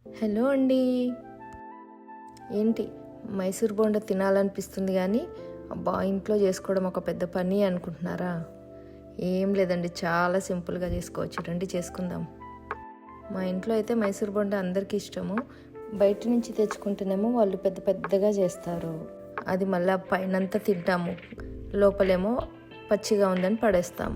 Hello అండి. ఏంటి మైసూర్ బోండా తినాలనిపిస్తుంది కానీ అబ్బా ఇంట్లో చేసుకోవడం ఒక పెద్ద పని అనుకుంటున్నారా? ఏం లేదండి, చాలా సింపుల్గా చేసుకోవచ్చు. రండి చేసుకుందాం. మా ఇంట్లో అయితే మైసూర్ బోండా అందరికీ ఇష్టము. బయట నుంచి తెచ్చుకుంటేనేమో వాళ్ళు పెద్ద పెద్దగా చేస్తారు. అది మళ్ళీ పైనంతా తింటాము, లోపలేమో పచ్చిగా ఉందని పడేస్తాం.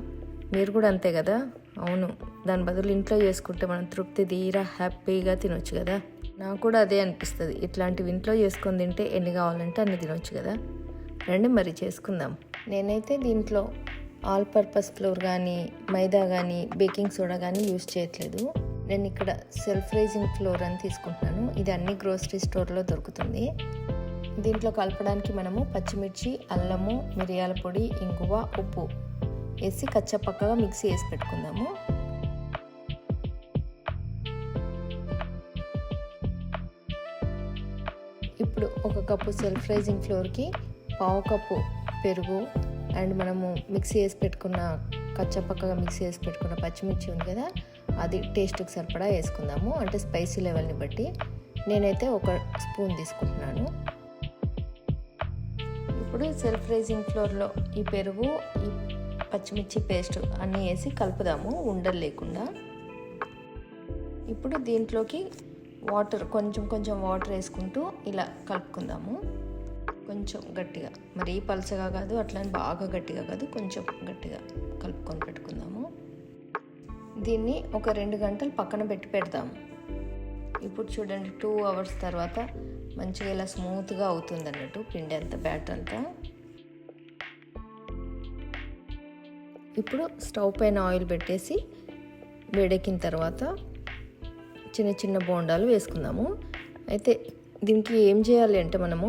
మీరు కూడా అంతే కదా? అవును. దాని బదులు ఇంట్లో చేసుకుంటే మనం తృప్తి తీరా హ్యాపీగా తినొచ్చు కదా. నాకు కూడా అదే అనిపిస్తుంది. ఇట్లాంటివి ఇంట్లో చేసుకొని తింటే ఎన్ని కావాలంటే అన్ని తినొచ్చు కదా. రండి మరి చేసుకుందాం. నేనైతే దీంట్లో ఆల్ పర్పస్ ఫ్లోర్ కానీ, మైదా కానీ, బేకింగ్ సోడా కానీ యూజ్ చేయట్లేదు. నేను ఇక్కడ సెల్ఫ్ రైజింగ్ ఫ్లోర్ అని తీసుకుంటున్నాను. ఇది అన్ని గ్రోసరీ స్టోర్లో దొరుకుతుంది. దీంట్లో కలపడానికి మనము పచ్చిమిర్చి, అల్లము, మిరియాల పొడి, ఇంగువ, ఉప్పు వేసి కచ్చపక్కగా మిక్సీ వేసి పెట్టుకుందాము. ఇప్పుడు ఒక కప్పు సెల్ఫ్ రైజింగ్ ఫ్లోర్కి పావు కప్పు పెరుగు అండ్ మనము మిక్సీ వేసి పెట్టుకున్న కచ్చపక్కగా మిక్సీ వేసి పెట్టుకున్న పచ్చిమిర్చి ఉంది కదా, అది టేస్ట్కి సరిపడా వేసుకుందాము. అంటే స్పైసీ లెవెల్ని బట్టి నేనైతే ఒక స్పూన్ తీసుకుంటున్నాను. ఇప్పుడు సెల్ఫ్ రైజింగ్ ఫ్లోర్లో ఈ పెరుగు, ఈ పచ్చిమిర్చి పేస్ట్ అన్నీ వేసి కలుపుదాము ఉండలు లేకుండా. ఇప్పుడు దీంట్లోకి వాటర్ కొంచెం వాటర్ వేసుకుంటూ ఇలా కలుపుకుందాము. కొంచెం గట్టిగా, మరీ పలచగా కాదు, అట్లని బాగా గట్టిగా కాదు, కొంచెం గట్టిగా కలుపుకొని పెట్టుకుందాము. దీన్ని ఒక 2 గంటలు పక్కన పెడదాము. ఇప్పుడు చూడండి, 2 అవర్స్ తర్వాత మంచిగా ఇలా స్మూత్గా అవుతుంది అన్నట్టు పిండి అంతా, బ్యాటర్ అంతా. ఇప్పుడు స్టవ్ పైన ఆయిల్ పెట్టేసి వేడెక్కిన తర్వాత చిన్న చిన్న బోండాలు వేసుకుందాము. అయితే దీనికి ఏం చేయాలి అంటే మనము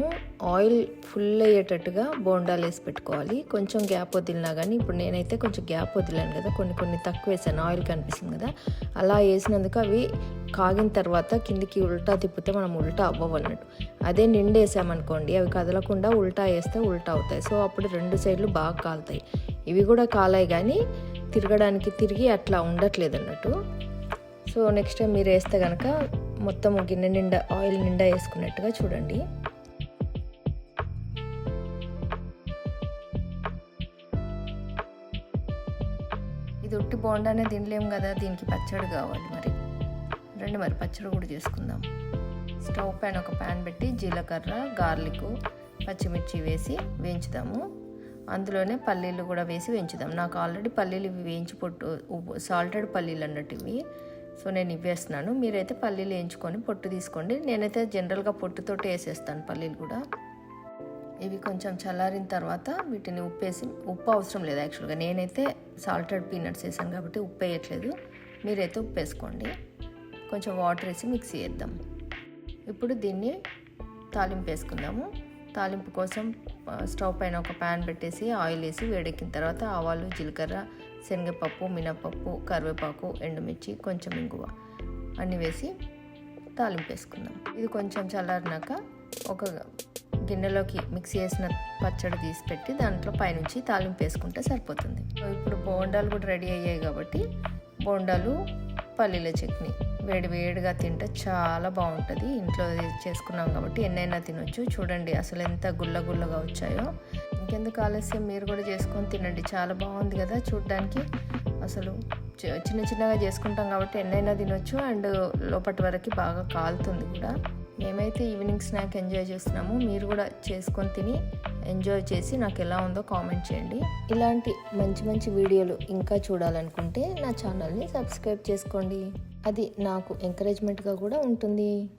ఆయిల్ ఫుల్ అయ్యేటట్టుగా బోండాలు వేసి పెట్టుకోవాలి. కొంచెం గ్యాప్ వదిలినా కానీ, ఇప్పుడు నేనైతే కొంచెం గ్యాప్ వదిలాను కదా, కొన్ని తక్కువ వేసాను, ఆయిల్ కనిపిస్తుంది కదా. అలా వేసినందుకు అవి కాగిన తర్వాత కిందికి ఉల్టా తిప్పితే మనం ఉల్టా అవ్వవన్నట్టు. అదే నిండేసామనుకోండి, అవి కదలకుండా ఉల్టా వేస్తే ఉల్టా అవుతాయి. సో అప్పుడు 2 సైడ్లు బాగా కాలుతాయి. ఇవి కూడా కాలాయి కానీ తిరగడానికి తిరిగి అట్లా ఉండట్లేదు అన్నట్టు. సో నెక్స్ట్ టైం మీరు వేస్తే కనుక మొత్తం గిన్నె నిండా ఆయిల్ నిండా వేసుకున్నట్టుగా చూడండి. ఇది ఉట్టి బోండానే తినలేము కదా, దీనికి పచ్చడి కావాలి. మరి పచ్చడి కూడా చేసుకుందాం. స్టవ్ పైన ఒక ప్యాన్ పెట్టి జీలకర్ర, గార్లిక్, పచ్చిమిర్చి వేసి వేయించుదాము. అందులోనే పల్లీలు కూడా వేసి వేయించుదాం. నాకు ఆల్రెడీ పల్లీలు ఇవి వేయించి సాల్టెడ్ పల్లీలు అన్నట్టు ఇవి. సో నేను ఇవి వేస్తున్నాను. మీరైతే పల్లీలు వేయించుకొని పొట్టు తీసుకోండి. నేనైతే జనరల్గా పొట్టుతోటి వేసేస్తాను పల్లీలు కూడా. ఇవి కొంచెం చల్లారిన తర్వాత వీటిని ఉప్పు అవసరం లేదు యాక్చువల్గా. నేనైతే సాల్టెడ్ పీనట్స్ వేసాను కాబట్టి ఉప్పు వేయట్లేదు. మీరైతే ఉప్పు వేసుకోండి. కొంచెం వాటర్ వేసి మిక్సీ వేద్దాం. ఇప్పుడు దీన్ని తాలింపు వేసుకుందాము. తాలింపు కోసం స్టవ్ పైన ఒక ప్యాన్ పెట్టేసి ఆయిల్ వేసి వేడెక్కిన తర్వాత ఆవాలు, జీలకర్ర, శనగపప్పు, మినపప్పు, కరివేపాకు, ఎండుమిర్చి, కొంచెం ఇంగువ అన్నీ వేసి తాలింపు వేసుకుందాం. ఇది కొంచెం చల్లారినాక ఒక గిన్నెలోకి మిక్సీ వేసిన పచ్చడి తీసి పెట్టి దాంట్లో పైనుంచి తాలింపు వేసుకుంటే సరిపోతుంది. ఇప్పుడు బోండాలు కూడా రెడీ అయ్యాయి కాబట్టి బోండాలు, పల్లీల చట్నీ వేడిగా తింటే చాలా బాగుంటుంది. ఇంట్లో చేసుకున్నాం కాబట్టి ఎన్నైనా తినొచ్చు. చూడండి అసలు ఎంత గుల్లగా వచ్చాయో. ఇంకెందుకు ఆలస్యం, మీరు కూడా చేసుకొని తినండి. చాలా బాగుంది కదా చూడడానికి. అసలు చిన్నగా చేసుకుంటాం కాబట్టి ఎన్నైనా తినొచ్చు. అండ్ లోపటి వరకు బాగా కాలుతుంది కూడా. మేమైతే ఈవినింగ్ స్నాక్ ఎంజాయ్ చేస్తున్నాము. మీరు కూడా చేసుకొని తిని ఎంజాయ్ చేసి నాకు ఎలా ఉందో కామెంట్ చేయండి. ఇలాంటి మంచి వీడియోలు ఇంకా చూడాలనుకుంటే నా ఛానల్ని సబ్స్క్రైబ్ చేసుకోండి. అది నాకు ఎంకరేజ్మెంట్గా కూడా ఉంటుంది.